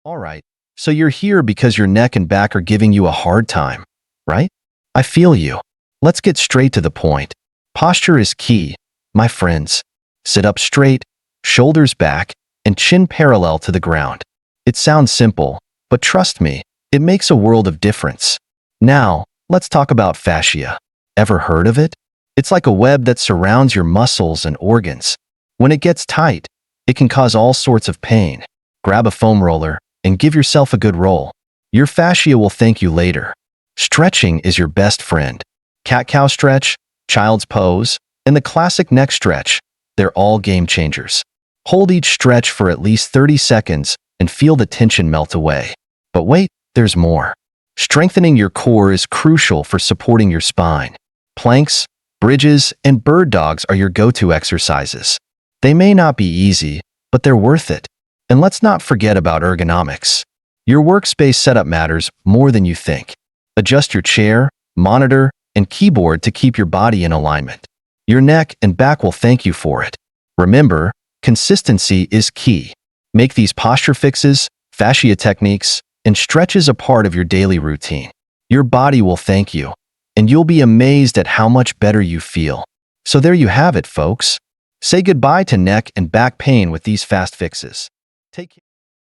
All right, so you're here because your neck and back are giving you a hard time, right? I feel you. Let's get straight to the point. Posture is key, my friends. Sit up straight, shoulders back, and chin parallel to the ground. It sounds simple, but trust me, it makes a world of difference. Now, let's talk about fascia. Ever heard of it? It's like a web that surrounds your muscles and organs. When it gets tight, it can cause all sorts of pain. Grab a foam roller and give yourself a good roll. Your fascia will thank you later. Stretching is your best friend. Cat-cow stretch, child's pose, and the classic neck stretch, they're all game changers. Hold each stretch for at least 30 seconds and feel the tension melt away. But wait, there's more. Strengthening your core is crucial for supporting your spine. Planks, bridges, and bird dogs are your go-to exercises. They may not be easy, but they're worth it. And let's not forget about ergonomics. Your workspace setup matters more than you think. Adjust your chair, monitor, and keyboard to keep your body in alignment. Your neck and back will thank you for it. Remember, consistency is key. Make these posture fixes, fascia techniques, and stretches a part of your daily routine. Your body will thank you, and you'll be amazed at how much better you feel. So there you have it, folks. Say goodbye to neck and back pain with these fast fixes. Take care.